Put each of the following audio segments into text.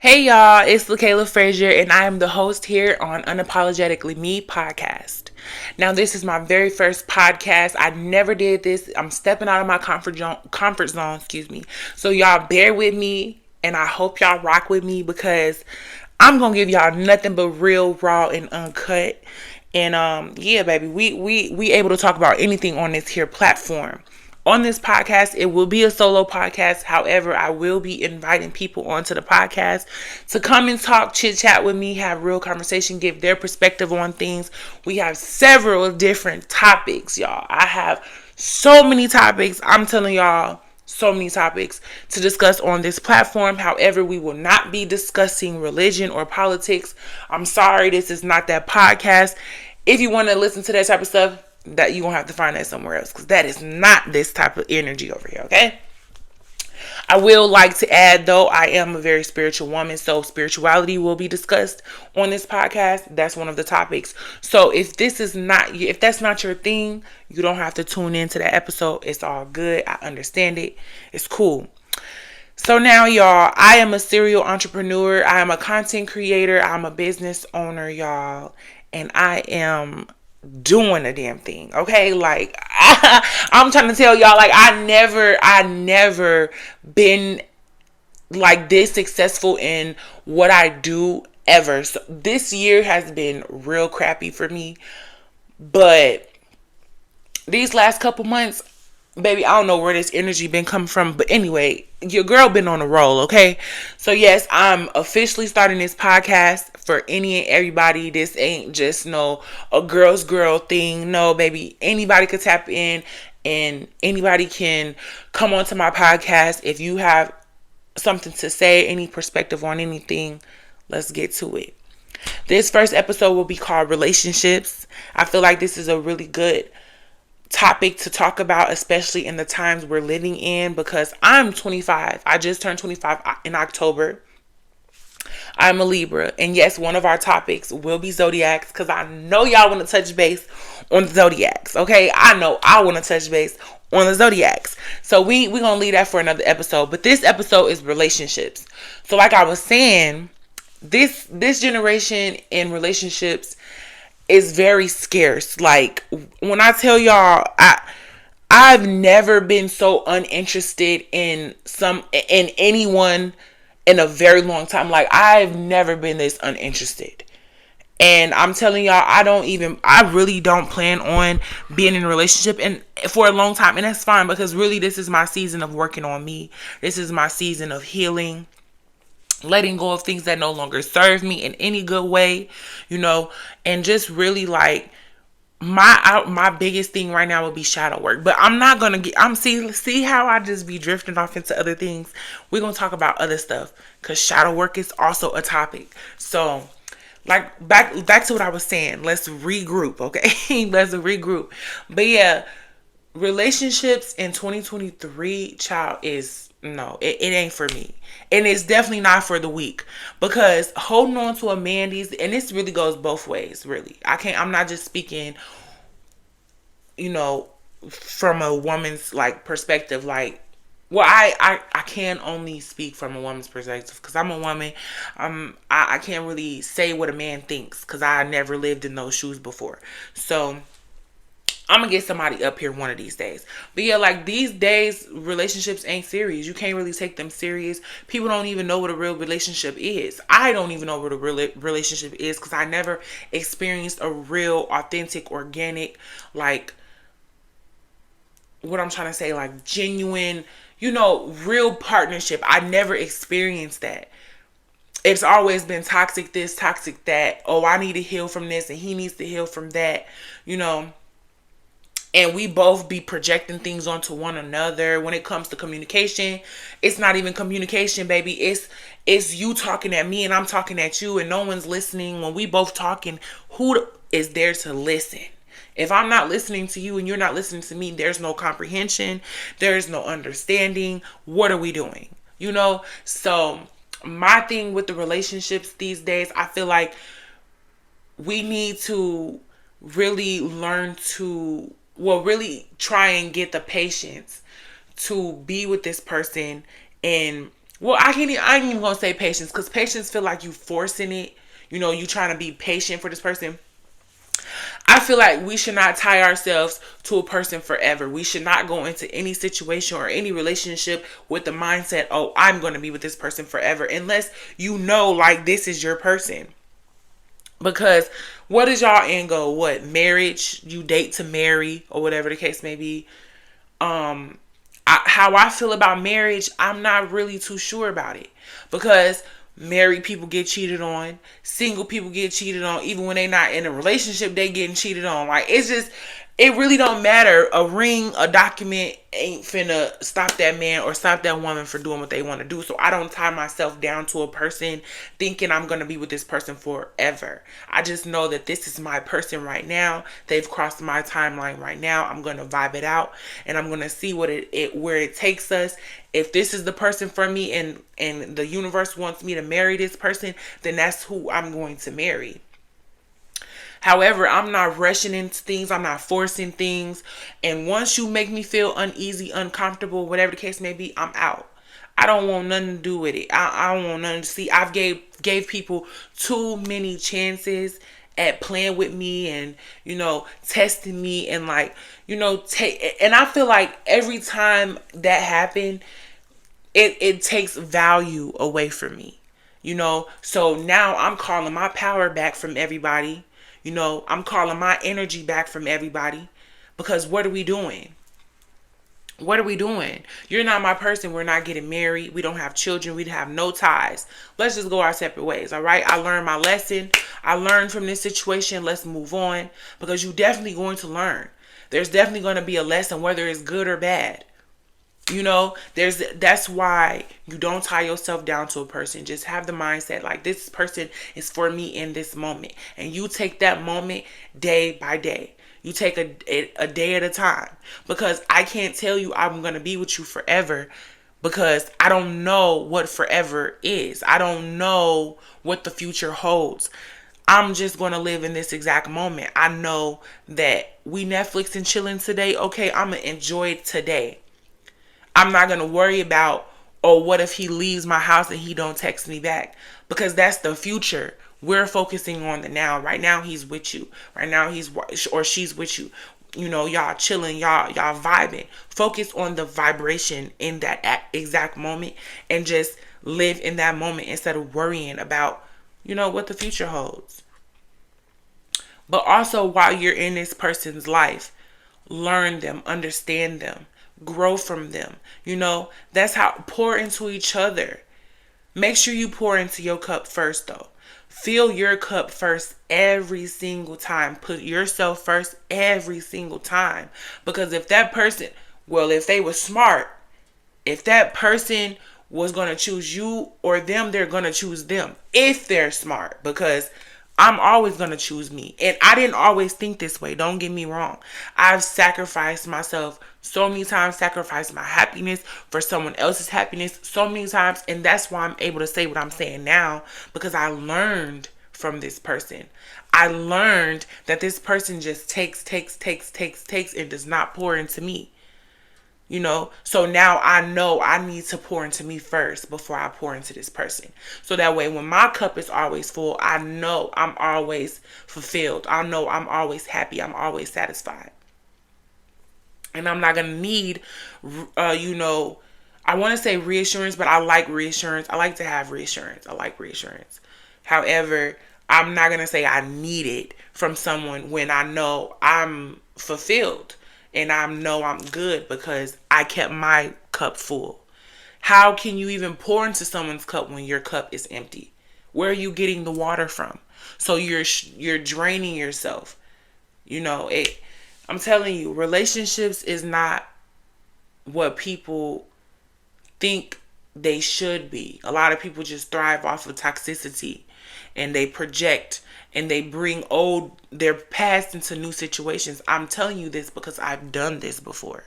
Hey y'all, it's LaKayla Frazier, and I am the host here on Unapologetically Me podcast. Now, this is my very first podcast. I never did this. I'm stepping out of my comfort zone, So y'all bear with me, and I hope y'all rock with me because I'm gonna give y'all nothing but real, raw, and uncut. And yeah, baby, we able to talk about anything on this here platform. On this podcast, it will be a solo podcast. However, I will be inviting people onto the podcast to come and talk, chit chat with me, have real conversation, give their perspective on things. We have several different topics, y'all. I have so many topics. I'm telling y'all, so many topics to discuss on this platform. However, we will not be discussing religion or politics. I'm sorry, this is not that podcast. If you want to listen to that type of stuff, that you gonna have to find that somewhere else, because that is not this type of energy over here. Okay, I will like to add though, I am a very spiritual woman, so spirituality will be discussed on this podcast. That's one of the topics. So if that's not your thing, you don't have to tune into that episode. It's all good. I understand it. It's cool. So now, y'all, I am a serial entrepreneur. I am a content creator. I'm a business owner, y'all, and I am doing a damn thing. Okay, like I'm trying to tell y'all, like I never been like this successful in what I do ever. So this year has been real crappy for me, but these last couple months, baby, I don't know where this energy been coming from, but anyway, your girl been on a roll. Okay, so yes, I'm officially starting this podcast for any and everybody. This ain't just a girl thing. No, baby, anybody could tap in and anybody can come onto my podcast. If you have something to say, any perspective on anything, let's get to it. This first episode will be called Relationships. I feel like this is a really good topic to talk about, especially in the times we're living in, because I'm 25. I just turned 25 in October. I'm a Libra, and yes, one of our topics will be zodiacs, because I know y'all want to touch base on the zodiacs. Okay, I know I want to touch base on the zodiacs, so we're gonna leave that for another episode. But this episode is relationships. So like I was saying, this generation in relationships is very scarce. Like when I tell y'all, I've never been so uninterested in anyone in a very long time. Like I've never been this uninterested. And I'm telling y'all, I really don't plan on being in a relationship and for a long time. And that's fine, because really this is my season of working on me. This is my season of healing, letting go of things that no longer serve me in any good way, and just really like my biggest thing right now would be shadow work. But I'm not gonna see how I just be drifting off into other things. We're gonna talk about other stuff, because shadow work is also a topic. So like back to what I was saying, let's regroup. Okay. Let's regroup. But yeah, relationships in 2023, child, is no, it ain't for me. And it's definitely not for the weak, because holding on to a man, and this really goes both ways, really. I'm not just speaking, from a woman's like perspective, like, well, I can only speak from a woman's perspective, because I'm a woman. I can't really say what a man thinks, because I never lived in those shoes before. So I'm gonna get somebody up here one of these days. But yeah, like these days, relationships ain't serious. You can't really take them serious. People don't even know what a real relationship is. I don't even know what a real relationship is, because I never experienced a real, authentic, organic, like, what I'm trying to say, like genuine, real partnership. I never experienced that. It's always been toxic this, toxic that. Oh, I need to heal from this and he needs to heal from that, and we both be projecting things onto one another. When it comes to communication, it's not even communication, baby. It's you talking at me and I'm talking at you, and no one's listening. When we both talking, who is there to listen? If I'm not listening to you and you're not listening to me, there's no comprehension. There's no understanding. What are we doing? So my thing with the relationships these days, I feel like we need to really learn to, really try and get the patience to be with this person and Well, I ain't even gonna say patience, because patience feel like you forcing it. You trying to be patient for this person. I feel like we should not tie ourselves to a person forever. We should not go into any situation or any relationship with the mindset, oh, I'm going to be with this person forever, unless like this is your person. Because what is y'all end goal? What, marriage? You date to marry, or whatever the case may be. How I feel about marriage, I'm not really too sure about it, because married people get cheated on, single people get cheated on, even when they not in a relationship, they getting cheated on. Like, it really don't matter. A ring, a document ain't finna stop that man or stop that woman for doing what they want to do. So I don't tie myself down to a person thinking I'm gonna be with this person forever. I just know that this is my person right now. They've crossed my timeline right now. I'm gonna vibe it out, and I'm gonna see what where it takes us. If this is the person for me, and the universe wants me to marry this person, then that's who I'm going to marry. However, I'm not rushing into things. I'm not forcing things. And once you make me feel uneasy, uncomfortable, whatever the case may be, I'm out. I don't want nothing to do with it. I don't want nothing to see. I've gave people too many chances at playing with me, and testing me, and like take. And I feel like every time that happened, it takes value away from me. So now I'm calling my power back from everybody. I'm calling my energy back from everybody, because what are we doing? What are we doing? You're not my person. We're not getting married. We don't have children. We have no ties. Let's just go our separate ways. All right. I learned my lesson. I learned from this situation. Let's move on, because you're definitely going to learn. There's definitely going to be a lesson, whether it's good or bad. That's why you don't tie yourself down to a person. Just have the mindset like, this person is for me in this moment, and you take that moment day by day. You take a day at a time, because I can't tell you I'm going to be with you forever, because I don't know what forever is. I don't know what the future holds. I'm just going to live in this exact moment. I know that we Netflix and chilling today. Okay, I'm going to enjoy it today. I'm not going to worry about, oh, what if he leaves my house and he don't text me back? Because that's the future. We're focusing on the now. Right now, he's with you. Right now, she's with you. Y'all chilling, y'all vibing. Focus on the vibration in that exact moment, and just live in that moment instead of worrying about, what the future holds. But also, while you're in this person's life, learn them, understand them, grow from them. That's how, pour into each other. Make sure you pour into your cup first, though. Fill your cup first every single time. Put yourself first every single time. Because if that person, if they were smart, if that person was going to choose you or them, they're going to choose them. If they're smart. Because I'm always going to choose me. And I didn't always think this way. Don't get me wrong. I've sacrificed myself so many times, sacrificed my happiness for someone else's happiness so many times. And that's why I'm able to say what I'm saying now, because I learned from this person. I learned that this person just takes, and does not pour into me. So now I know I need to pour into me first before I pour into this person. So that way, when my cup is always full, I know I'm always fulfilled. I know I'm always happy. I'm always satisfied. And I'm not going to need, I want to say reassurance, but I like reassurance. I like to have reassurance. I like reassurance. However, I'm not going to say I need it from someone when I know I'm fulfilled. And I know I'm good because I kept my cup full. How can you even pour into someone's cup when your cup is empty? Where are you getting the water from? So you're draining yourself. I'm telling you, relationships is not what people think they should be. A lot of people just thrive off of toxicity, and they project, and they bring their past into new situations. I'm telling you this because I've done this before.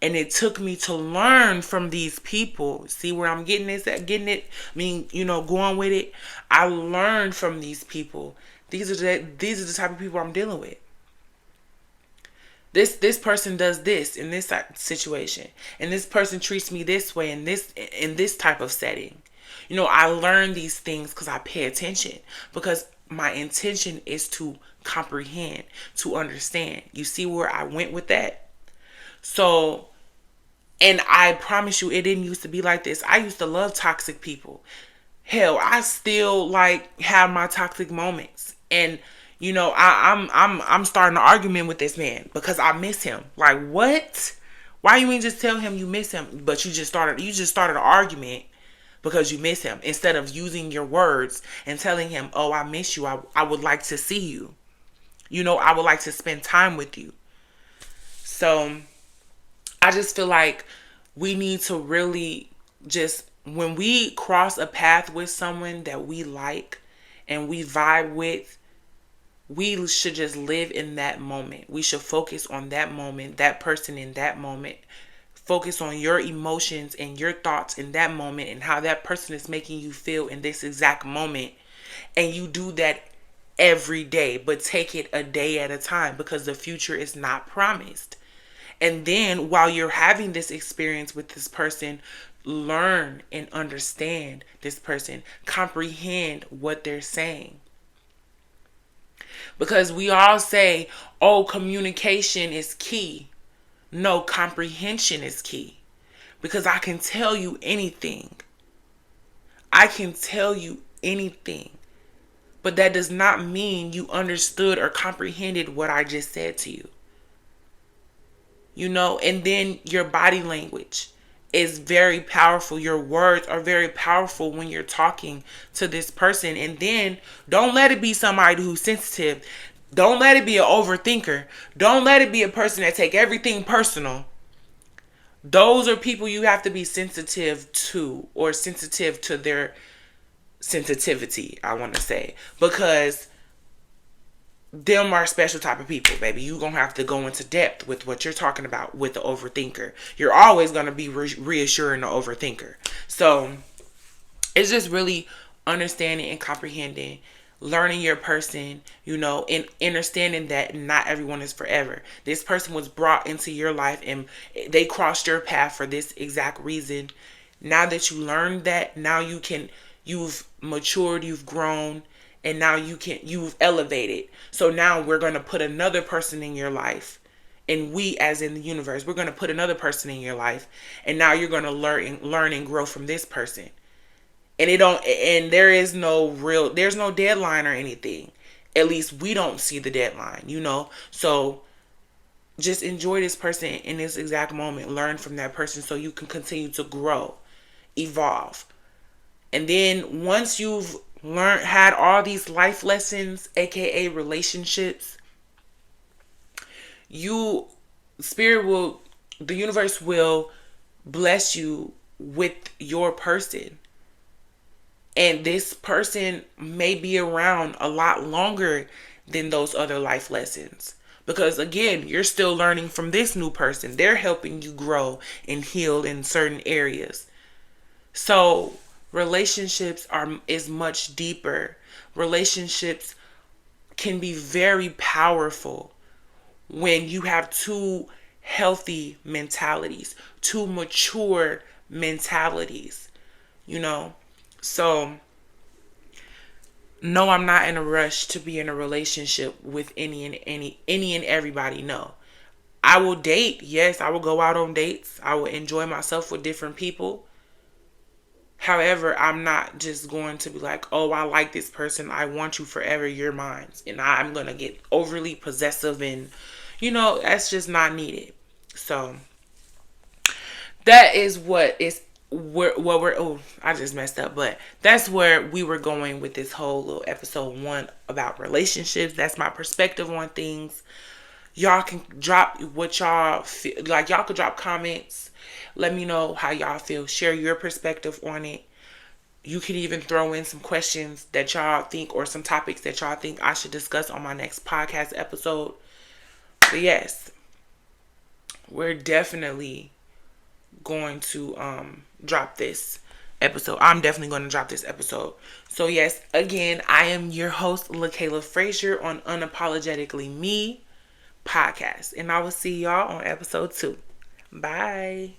And it took me to learn from these people. See where I'm getting it? Going with it. I learned from these people. These are the type of people I'm dealing with. This person does this in this situation, and this person treats me this way in this type of setting. I learn these things because I pay attention, because my intention is to comprehend, to understand. You see where I went with that? So, and I promise you, it didn't used to be like this. I used to love toxic people. Hell, I still have my toxic moments. And I'm starting an argument with this man because I miss him. Like, what? Why you ain't just tell him you miss him? But you just started an argument because you miss him, instead of using your words and telling him, oh, I miss you. I would like to see you. I would like to spend time with you. So I just feel like we need to really just, when we cross a path with someone that we like and we vibe with, we should just live in that moment. We should focus on that moment, that person in that moment. Focus on your emotions and your thoughts in that moment and how that person is making you feel in this exact moment. And you do that every day, but take it a day at a time, because the future is not promised. And then while you're having this experience with this person, learn and understand this person, comprehend what they're saying. Because we all say, oh, communication is key. No, comprehension is key. Because I can tell you anything. I can tell you anything. But that does not mean you understood or comprehended what I just said to you. And then your body language is very powerful. Your words are very powerful when you're talking to this person. And then don't let it be somebody who's sensitive. Don't let it be an overthinker. Don't let it be a person that take everything personal. Those are people you have to be sensitive to, or sensitive to their sensitivity, I want to say. Because them are special type of people, baby. You're going to have to go into depth with what you're talking about with the overthinker. You're always going to be reassuring the overthinker. So it's just really understanding and comprehending, learning your person, and understanding that not everyone is forever. This person was brought into your life and they crossed your path for this exact reason. Now that you learned that, now you've matured, you've grown, and now you've elevated. So now we're going to put another person in your life. And we, as in the universe, we're going to put another person in your life. And now you're going to learn and grow from this person. And there's no deadline or anything. At least we don't see the deadline, So just enjoy this person in this exact moment. Learn from that person so you can continue to grow, evolve. And then once you've had all these life lessons, aka relationships, the universe will bless you with your person. And this person may be around a lot longer than those other life lessons. Because again, you're still learning from this new person. They're helping you grow and heal in certain areas. So relationships is much deeper. Relationships can be very powerful when you have two healthy mentalities, two mature mentalities, So, no, I'm not in a rush to be in a relationship with any and everybody. No. I will date. Yes, I will go out on dates. I will enjoy myself with different people. However, I'm not just going to be like, oh, I like this person. I want you forever. You're mine. And I'm going to get overly possessive and, that's just not needed. So that is I just messed up, but that's where we were going with this whole little episode 1 about relationships. That's my perspective on things. Y'all can drop what y'all feel. Like, y'all could drop comments. Let me know how y'all feel. Share your perspective on it. You can even throw in some questions that y'all think, or some topics that y'all think I should discuss on my next podcast episode. But yes, we're definitely going to drop this episode. I'm definitely going to drop this episode. So yes, again, I am your host, LaKayla Frazier, on Unapologetically Me Podcast. And I will see y'all on episode 2. Bye.